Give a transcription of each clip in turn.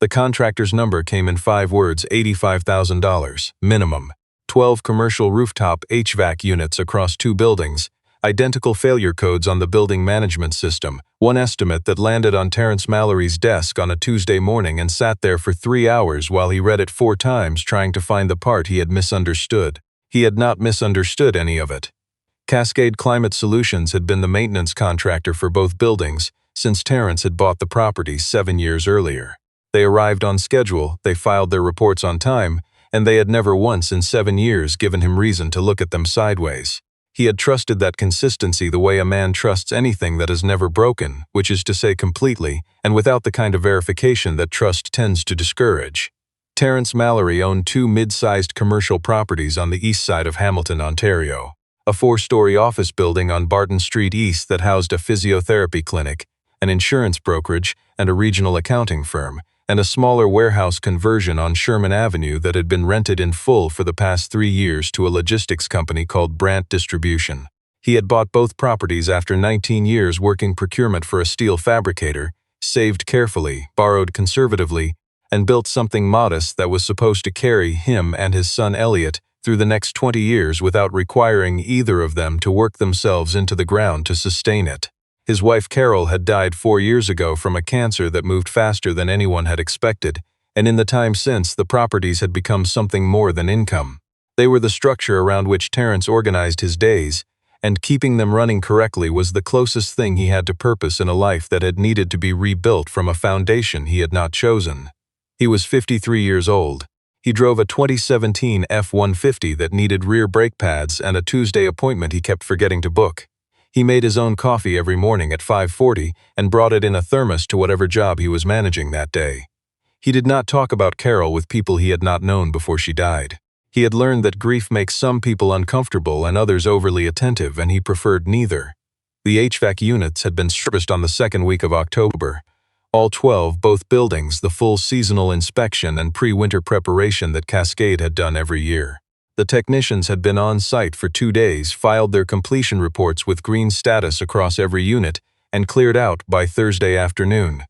The contractor's number came in 5 words: $85,000, minimum. 12 commercial rooftop HVAC units across 2 buildings, identical failure codes on the building management system, one estimate that landed on Terrence Mallory's desk on a Tuesday morning and sat there for 3 hours while he read it 4 times trying to find the part he had misunderstood. He had not misunderstood any of it. Cascade Climate Solutions had been the maintenance contractor for both buildings since Terrence had bought the property 7 years earlier. They arrived on schedule, they filed their reports on time, and they had never once in 7 years given him reason to look at them sideways. He had trusted that consistency the way a man trusts anything that is never broken, which is to say completely, and without the kind of verification that trust tends to discourage. Terrence Mallory owned 2 mid-sized commercial properties on the east side of Hamilton, Ontario. A 4-story office building on Barton Street East that housed a physiotherapy clinic, an insurance brokerage, and a regional accounting firm, and a smaller warehouse conversion on Sherman Avenue that had been rented in full for the past 3 years to a logistics company called Brandt Distribution. He had bought both properties after 19 years working procurement for a steel fabricator, saved carefully, borrowed conservatively, and built something modest that was supposed to carry him and his son Elliot through the next 20 years without requiring either of them to work themselves into the ground to sustain it. His wife Carol had died 4 years ago from a cancer that moved faster than anyone had expected, and in the time since, the properties had become something more than income. They were the structure around which Terrence organized his days, and keeping them running correctly was the closest thing he had to purpose in a life that had needed to be rebuilt from a foundation he had not chosen. He was 53 years old. He drove a 2017 F-150 that needed rear brake pads and a Tuesday appointment he kept forgetting to book. He made his own coffee every morning at 5:40 and brought it in a thermos to whatever job he was managing that day. He did not talk about Carol with people he had not known before she died. He had learned that grief makes some people uncomfortable and others overly attentive, and he preferred neither. The HVAC units had been serviced on the 2nd week of October. All 12, both buildings, the full seasonal inspection and pre-winter preparation that Cascade had done every year. The technicians had been on site for 2 days, filed their completion reports with green status across every unit, and cleared out by Thursday afternoon.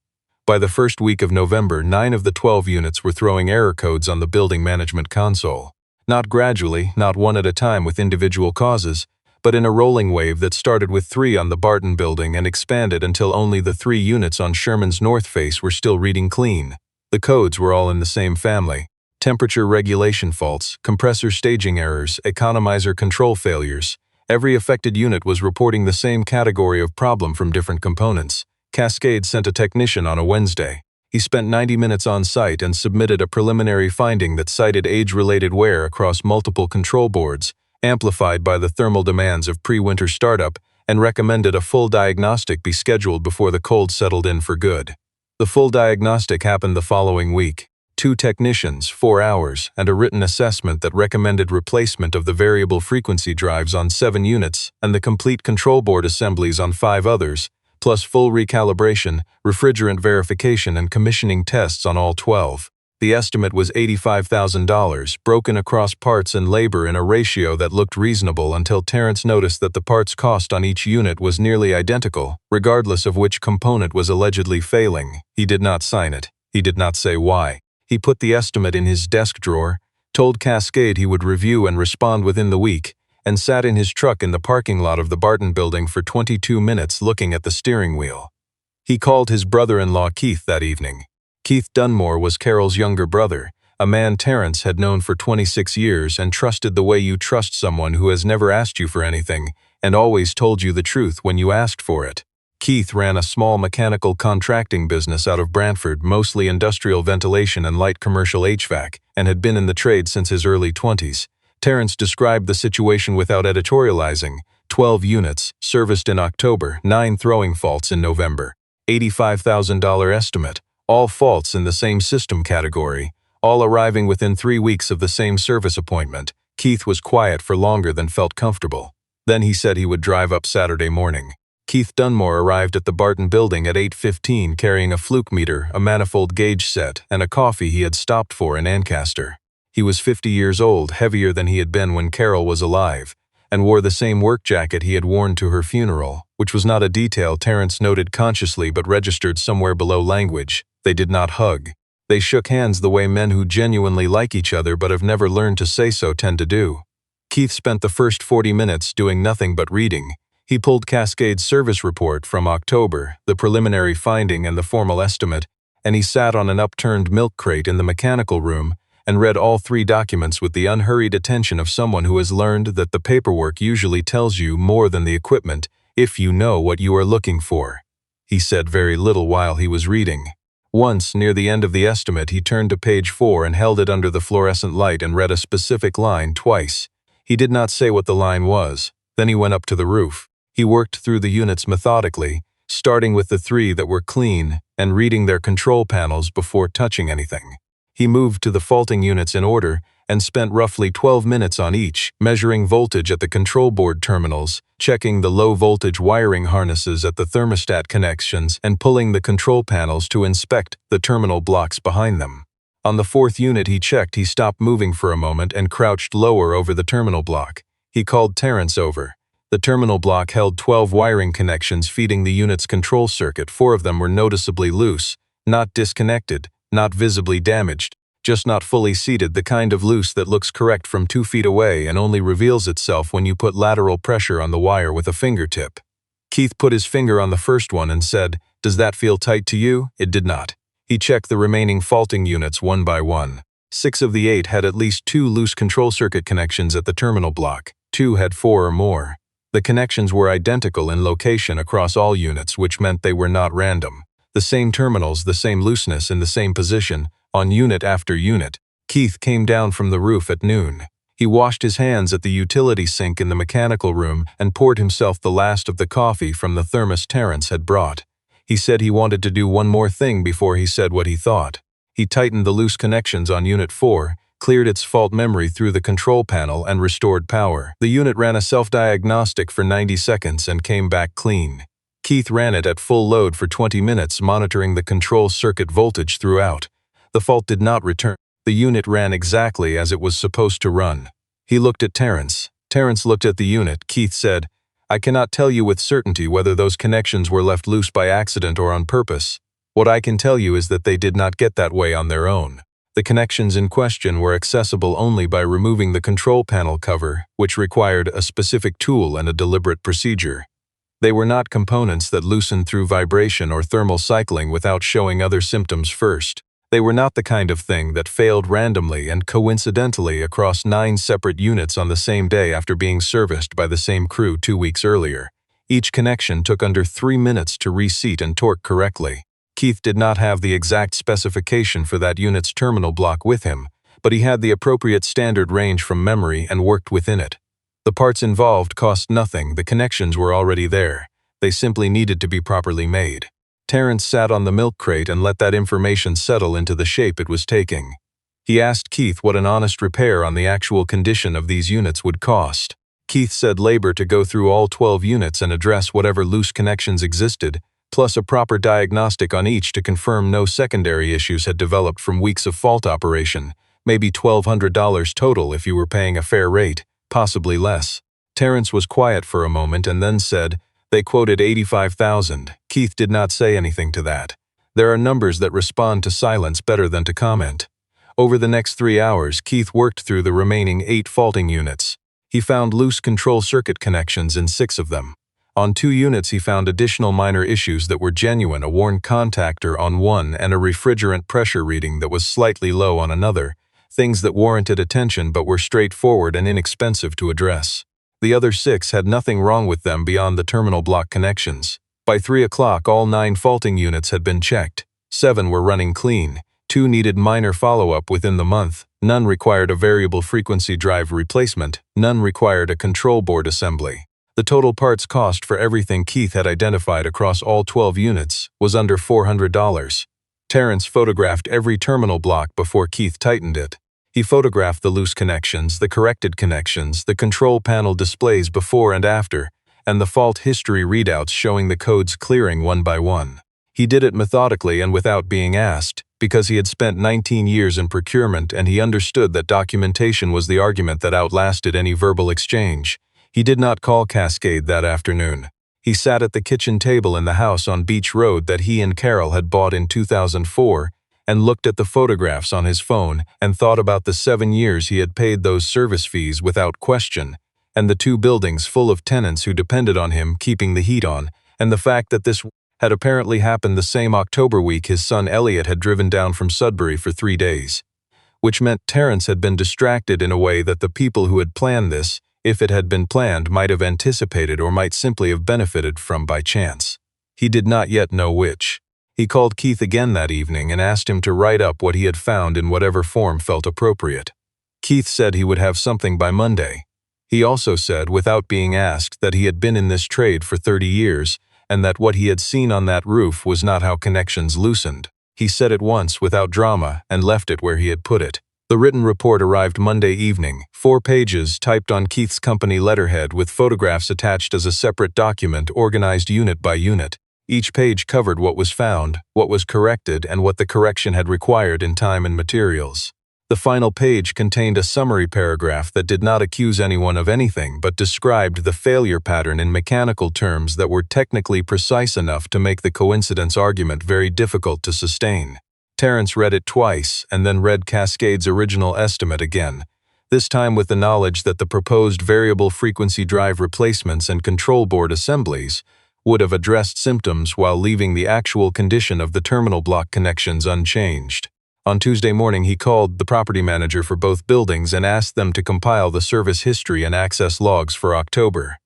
By the first week of November, 9 of the 12 units were throwing error codes on the building management console. Not gradually, not one at a time with individual causes, but in a rolling wave that started with 3 on the Barton building and expanded until only the 3 units on Sherman's north face were still reading clean. The codes were all in the same family. Temperature regulation faults, compressor staging errors, economizer control failures. Every affected unit was reporting the same category of problem from different components. Cascade sent a technician on a Wednesday. He spent 90 minutes on site and submitted a preliminary finding that cited age-related wear across multiple control boards, amplified by the thermal demands of pre-winter startup, and recommended a full diagnostic be scheduled before the cold settled in for good. The full diagnostic happened the following week. 2 technicians, 4 hours, and a written assessment that recommended replacement of the variable frequency drives on 7 units and the complete control board assemblies on 5 others, plus full recalibration, refrigerant verification, and commissioning tests on all 12. The estimate was $85,000, broken across parts and labor in a ratio that looked reasonable until Terrence noticed that the parts cost on each unit was nearly identical, regardless of which component was allegedly failing. He did not sign it. He did not say why. He put the estimate in his desk drawer, told Cascade he would review and respond within the week, and sat in his truck in the parking lot of the Barton building for 22 minutes looking at the steering wheel. He called his brother-in-law Keith that evening. Keith Dunmore was Carol's younger brother, a man Terrence had known for 26 years and trusted the way you trust someone who has never asked you for anything and always told you the truth when you asked for it. Keith ran a small mechanical contracting business out of Brantford, mostly industrial ventilation and light commercial HVAC, and had been in the trade since his early 20s. Terrence described the situation without editorializing. 12 units, serviced in October, 9 throwing faults in November. $85,000 estimate, all faults in the same system category, all arriving within 3 weeks of the same service appointment. Keith was quiet for longer than felt comfortable. Then he said he would drive up Saturday morning. Keith Dunmore arrived at the Barton building at 8:15 carrying a fluke meter, a manifold gauge set, and a coffee he had stopped for in Ancaster. He was 50 years old, heavier than he had been when Carol was alive, and wore the same work jacket he had worn to her funeral, which was not a detail Terrence noted consciously but registered somewhere below language. They did not hug. They shook hands the way men who genuinely like each other but have never learned to say so tend to do. Keith spent the first 40 minutes doing nothing but reading. He pulled Cascade's service report from October, the preliminary finding and the formal estimate, and he sat on an upturned milk crate in the mechanical room and read all 3 documents with the unhurried attention of someone who has learned that the paperwork usually tells you more than the equipment if you know what you are looking for. He said very little while he was reading. Once, near the end of the estimate, he turned to page 4 and held it under the fluorescent light and read a specific line twice. He did not say what the line was. Then he went up to the roof. He worked through the units methodically, starting with the 3 that were clean and reading their control panels before touching anything. He moved to the faulting units in order and spent roughly 12 minutes on each, measuring voltage at the control board terminals, checking the low-voltage wiring harnesses at the thermostat connections, and pulling the control panels to inspect the terminal blocks behind them. On the 4th unit he stopped moving for a moment and crouched lower over the terminal block. He called Terrence over. The terminal block held 12 wiring connections feeding the unit's control circuit. 4 of them were noticeably loose, not disconnected, not visibly damaged, just not fully seated, the kind of loose that looks correct from 2 feet away and only reveals itself when you put lateral pressure on the wire with a fingertip. Keith put his finger on the first one and said, "Does that feel tight to you?" It did not. He checked the remaining faulting units one by one. 6 of the 8 had at least 2 loose control circuit connections at the terminal block. 2 had 4 or more. The connections were identical in location across all units, which meant they were not random. The same terminals, the same looseness in the same position, on unit after unit. Keith came down from the roof at noon. He washed his hands at the utility sink in the mechanical room and poured himself the last of the coffee from the thermos Terrence had brought. He said he wanted to do one more thing before he said what he thought. He tightened the loose connections on Unit 4, cleared its fault memory through the control panel, and restored power. The unit ran a self-diagnostic for 90 seconds and came back clean. Keith ran it at full load for 20 minutes, monitoring the control circuit voltage throughout. The fault did not return. The unit ran exactly as it was supposed to run. He looked at Terrence. Terrence looked at the unit. Keith said, "I cannot tell you with certainty whether those connections were left loose by accident or on purpose. What I can tell you is that they did not get that way on their own. The connections in question were accessible only by removing the control panel cover, which required a specific tool and a deliberate procedure. They were not components that loosened through vibration or thermal cycling without showing other symptoms first. They were not the kind of thing that failed randomly and coincidentally across 9 separate units on the same day after being serviced by the same crew 2 weeks earlier. Each connection took under 3 minutes to reseat and torque correctly. Keith did not have the exact specification for that unit's terminal block with him, but he had the appropriate standard range from memory and worked within it. The parts involved cost nothing. The connections were already there. They simply needed to be properly made. Terrence sat on the milk crate and let that information settle into the shape it was taking. He asked Keith what an honest repair on the actual condition of these units would cost. Keith said labor to go through all 12 units and address whatever loose connections existed, plus a proper diagnostic on each to confirm no secondary issues had developed from weeks of fault operation, maybe $1,200 total if you were paying a fair rate, possibly less. Terrence was quiet for a moment and then said, "They quoted $85,000. Keith did not say anything to that. There are numbers that respond to silence better than to comment. Over the next 3 hours, Keith worked through the remaining 8 faulting units. He found loose control circuit connections in 6 of them. On 2 units he found additional minor issues that were genuine, a worn contactor on one and a refrigerant pressure reading that was slightly low on another, things that warranted attention but were straightforward and inexpensive to address. The other 6 had nothing wrong with them beyond the terminal block connections. By 3 o'clock, all 9 faulting units had been checked. 7 were running clean. 2 needed minor follow-up within the month. None required a variable frequency drive replacement. None required a control board assembly. The total parts cost for everything Keith had identified across all 12 units was under $400. Terrence photographed every terminal block before Keith tightened it. He photographed the loose connections, the corrected connections, the control panel displays before and after, and the fault history readouts showing the codes clearing one by one. He did it methodically and without being asked, because he had spent 19 years in procurement and he understood that documentation was the argument that outlasted any verbal exchange. He did not call Cascade that afternoon. He sat at the kitchen table in the house on Beach Road that he and Carol had bought in 2004 and looked at the photographs on his phone and thought about the 7 years he had paid those service fees without question, and the 2 buildings full of tenants who depended on him keeping the heat on, and the fact that this had apparently happened the same October week his son Elliot had driven down from Sudbury for 3 days. Which meant Terrence had been distracted in a way that the people who had planned this, if it had been planned, might have anticipated or might simply have benefited from by chance. He did not yet know which. He called Keith again that evening and asked him to write up what he had found in whatever form felt appropriate. Keith said he would have something by Monday. He also said, without being asked, that he had been in this trade for 30 years, and that what he had seen on that roof was not how connections loosened. He said it once without drama and left it where he had put it. The written report arrived Monday evening, 4 pages typed on Keith's company letterhead with photographs attached as a separate document organized unit by unit. Each page covered what was found, what was corrected, and what the correction had required in time and materials. The final page contained a summary paragraph that did not accuse anyone of anything but described the failure pattern in mechanical terms that were technically precise enough to make the coincidence argument very difficult to sustain. Terrence read it twice and then read Cascade's original estimate again, this time with the knowledge that the proposed variable frequency drive replacements and control board assemblies would have addressed symptoms while leaving the actual condition of the terminal block connections unchanged. On Tuesday morning, he called the property manager for both buildings and asked them to compile the service history and access logs for October.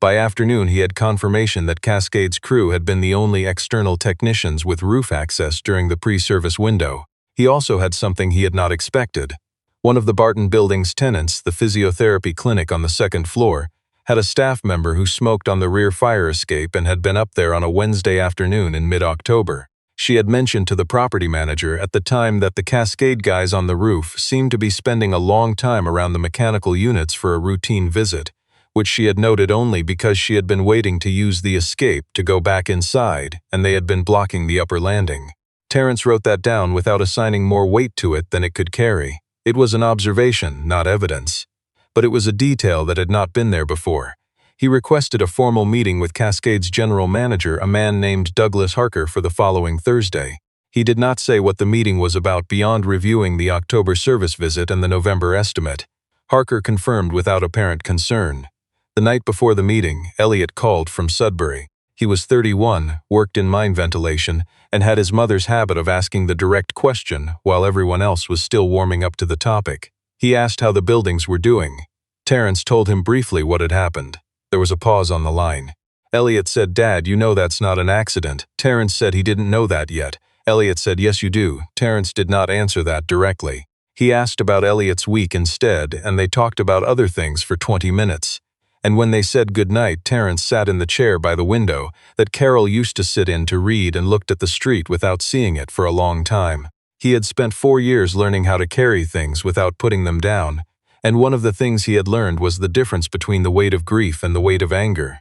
By afternoon, he had confirmation that Cascade's crew had been the only external technicians with roof access during the pre-service window. He also had something he had not expected. One of the Barton building's tenants, the physiotherapy clinic on the 2nd floor, had a staff member who smoked on the rear fire escape and had been up there on a Wednesday afternoon in mid-October. She had mentioned to the property manager at the time that the Cascade guys on the roof seemed to be spending a long time around the mechanical units for a routine visit, which she had noted only because she had been waiting to use the escape to go back inside, and they had been blocking the upper landing. Terrence wrote that down without assigning more weight to it than it could carry. It was an observation, not evidence. But it was a detail that had not been there before. He requested a formal meeting with Cascade's general manager, a man named Douglas Harker, for the following Thursday. He did not say what the meeting was about beyond reviewing the October service visit and the November estimate. Harker confirmed without apparent concern. The night before the meeting, Elliot called from Sudbury. He was 31, worked in mine ventilation, and had his mother's habit of asking the direct question while everyone else was still warming up to the topic. He asked how the buildings were doing. Terrence told him briefly what had happened. There was a pause on the line. Elliot said, "Dad, you know that's not an accident." Terrence said he didn't know that yet. Elliot said, "Yes, you do." Terrence did not answer that directly. He asked about Elliot's week instead, and they talked about other things for 20 minutes. And when they said goodnight, Terrence sat in the chair by the window that Carol used to sit in to read and looked at the street without seeing it for a long time. He had spent 4 years learning how to carry things without putting them down. And one of the things he had learned was the difference between the weight of grief and the weight of anger.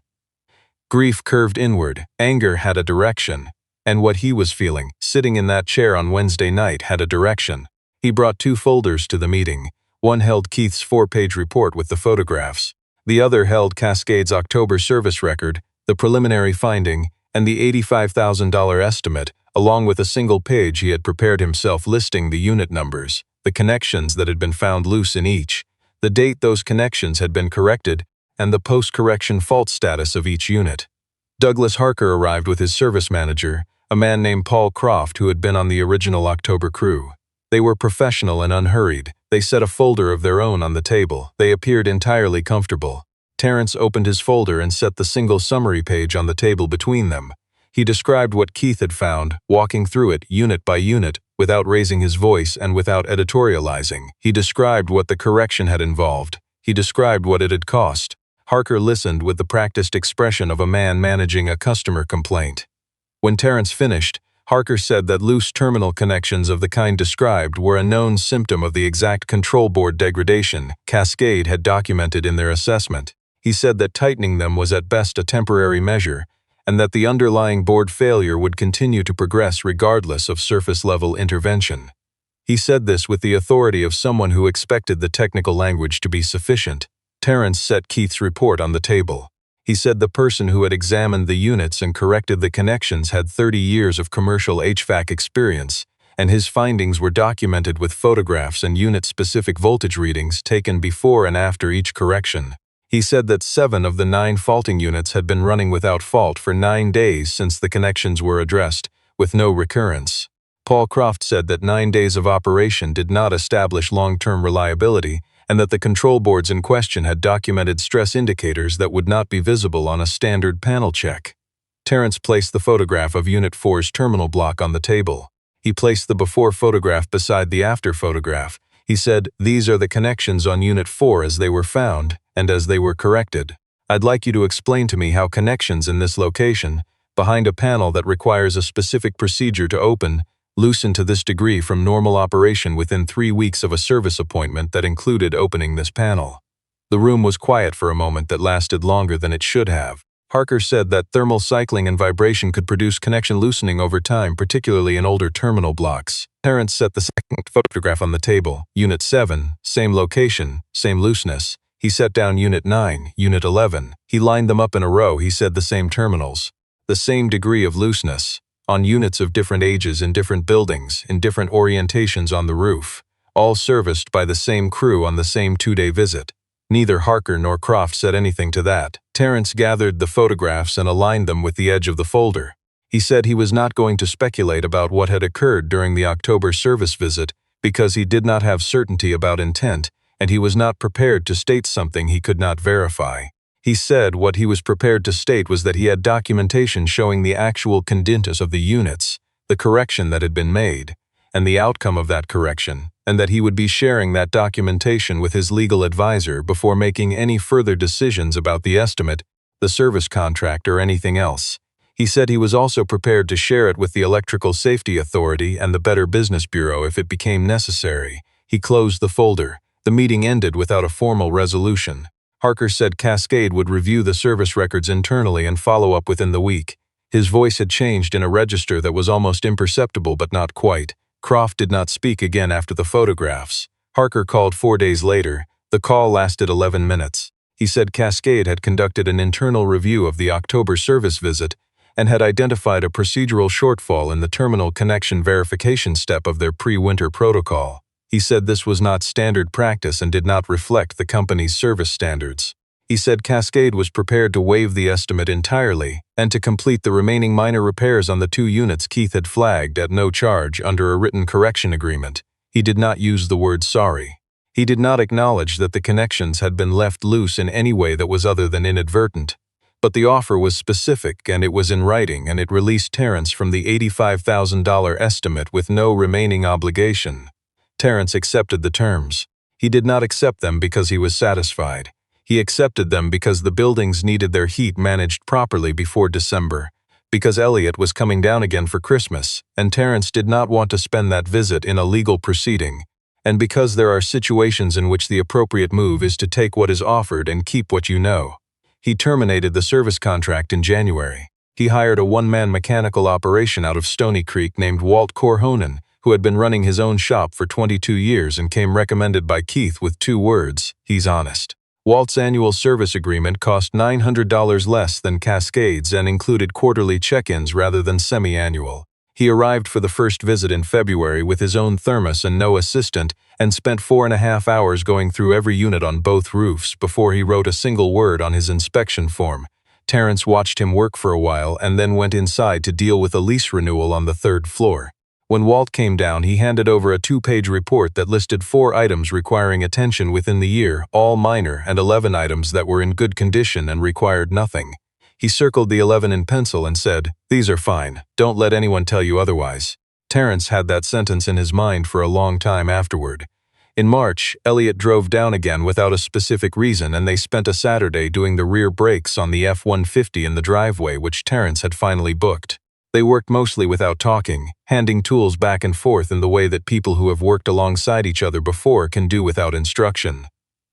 Grief curved inward, anger had a direction, and what he was feeling, sitting in that chair on Wednesday night, had a direction. He brought 2 folders to the meeting. One held Keith's 4-page report with the photographs. The other held Cascade's October service record, the preliminary finding, and the $85,000 estimate, along with a single page he had prepared himself listing the unit numbers, the connections that had been found loose in each, the date those connections had been corrected, and the post-correction fault status of each unit. Douglas Harker arrived with his service manager, a man named Paul Croft who had been on the original October crew. They were professional and unhurried. They set a folder of their own on the table. They appeared entirely comfortable. Terrence opened his folder and set the single summary page on the table between them. He described what Keith had found, walking through it unit by unit, without raising his voice and without editorializing. He described what the correction had involved. He described what it had cost. Harker listened with the practiced expression of a man managing a customer complaint. When Terrence finished, Harker said that loose terminal connections of the kind described were a known symptom of the exact control board degradation Cascade had documented in their assessment. He said that tightening them was at best a temporary measure, and that the underlying board failure would continue to progress regardless of surface-level intervention. He said this with the authority of someone who expected the technical language to be sufficient. Terrence set Keith's report on the table. He said the person who had examined the units and corrected the connections had 30 years of commercial HVAC experience, and his findings were documented with photographs and unit-specific voltage readings taken before and after each correction. He said that 7 of the 9 faulting units had been running without fault for 9 days since the connections were addressed, with no recurrence. Paul Croft said that 9 days of operation did not establish long-term reliability, and that the control boards in question had documented stress indicators that would not be visible on a standard panel check. Terrence placed the photograph of Unit 4's terminal block on the table. He placed the before photograph beside the after photograph. He said, "These are the connections on Unit 4 as they were found, and as they were corrected. I'd like you to explain to me how connections in this location, behind a panel that requires a specific procedure to open, loosen to this degree from normal operation within 3 weeks of a service appointment that included opening this panel." The room was quiet for a moment that lasted longer than it should have. Harker said that thermal cycling and vibration could produce connection loosening over time, particularly in older terminal blocks. Terrence set the second photograph on the table. Unit 7, same location, same looseness. He set down Unit 9, Unit 11. He lined them up in a row. He said the same terminals. The same degree of looseness. On units of different ages in different buildings, in different orientations on the roof. All serviced by the same crew on the same 2-day visit. Neither Harker nor Croft said anything to that. Terrence gathered the photographs and aligned them with the edge of the folder. He said he was not going to speculate about what had occurred during the October service visit because he did not have certainty about intent, and he was not prepared to state something he could not verify. He said what he was prepared to state was that he had documentation showing the actual conditus of the units, the correction that had been made, and the outcome of that correction, and that he would be sharing that documentation with his legal advisor before making any further decisions about the estimate, the service contract, or anything else. He said he was also prepared to share it with the Electrical Safety Authority and the Better Business Bureau if it became necessary. He closed the folder. The meeting ended without a formal resolution. Harker said Cascade would review the service records internally and follow up within the week. His voice had changed in a register that was almost imperceptible but not quite. Croft did not speak again after the photographs. Harker called 4 days later. The call lasted 11 minutes. He said Cascade had conducted an internal review of the October service visit and had identified a procedural shortfall in the terminal connection verification step of their pre-winter protocol. He said this was not standard practice and did not reflect the company's service standards. He said Cascade was prepared to waive the estimate entirely and to complete the remaining minor repairs on the 2 units Keith had flagged at no charge under a written correction agreement. He did not use the word sorry. He did not acknowledge that the connections had been left loose in any way that was other than inadvertent. But the offer was specific and it was in writing, and it released Terrence from the $85,000 estimate with no remaining obligation. Terrence accepted the terms. He did not accept them because he was satisfied. He accepted them because the buildings needed their heat managed properly before December, because Elliot was coming down again for Christmas, and Terrence did not want to spend that visit in a legal proceeding, and because there are situations in which the appropriate move is to take what is offered and keep what you know. He terminated the service contract in January. He hired a one-man mechanical operation out of Stony Creek named Walt Corhonen, who had been running his own shop for 22 years and came recommended by Keith with 2 words: he's honest. Walt's annual service agreement cost $900 less than Cascade's and included quarterly check-ins rather than semi-annual. He arrived for the first visit in February with his own thermos and no assistant and spent 4.5 hours going through every unit on both roofs before he wrote a single word on his inspection form. Terrence watched him work for a while and then went inside to deal with a lease renewal on the 3rd floor. When Walt came down, he handed over a 2-page report that listed 4 items requiring attention within the year, all minor, and 11 items that were in good condition and required nothing. He circled the 11 in pencil and said, "These are fine. Don't let anyone tell you otherwise." Terrence had that sentence in his mind for a long time afterward. In March, Elliot drove down again without a specific reason, and they spent a Saturday doing the rear brakes on the F-150 in the driveway, which Terrence had finally booked. They worked mostly without talking, handing tools back and forth in the way that people who have worked alongside each other before can do without instruction.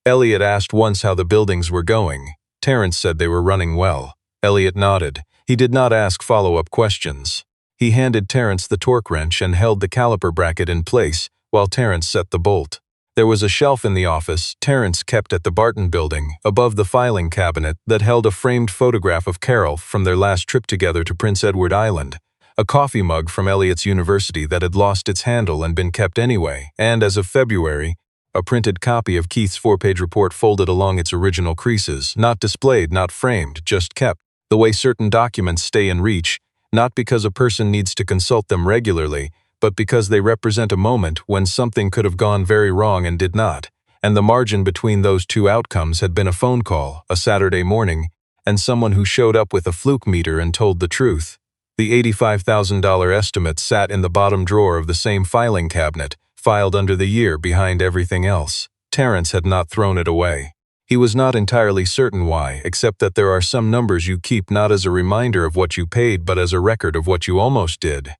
Elliot asked once how the buildings were going. Terrence said they were running well. Elliot nodded. He did not ask follow-up questions. He handed Terrence the torque wrench and held the caliper bracket in place while Terrence set the bolt. There was a shelf in the office Terrence kept at the Barton building, above the filing cabinet, that held a framed photograph of Carol from their last trip together to Prince Edward Island, A coffee mug from Elliot's University that had lost its handle and been kept anyway, and as of February, a printed copy of Keith's 4-page report folded along its original creases, not displayed, not framed, just kept, the way certain documents stay in reach, not because a person needs to consult them regularly, but because they represent a moment when something could have gone very wrong and did not, and the margin between those two outcomes had been a phone call, a Saturday morning, and someone who showed up with a fluke meter and told the truth. The $85,000 estimate sat in the bottom drawer of the same filing cabinet, filed under the year behind everything else. Terrence had not thrown it away. He was not entirely certain why, except that there are some numbers you keep not as a reminder of what you paid but as a record of what you almost did.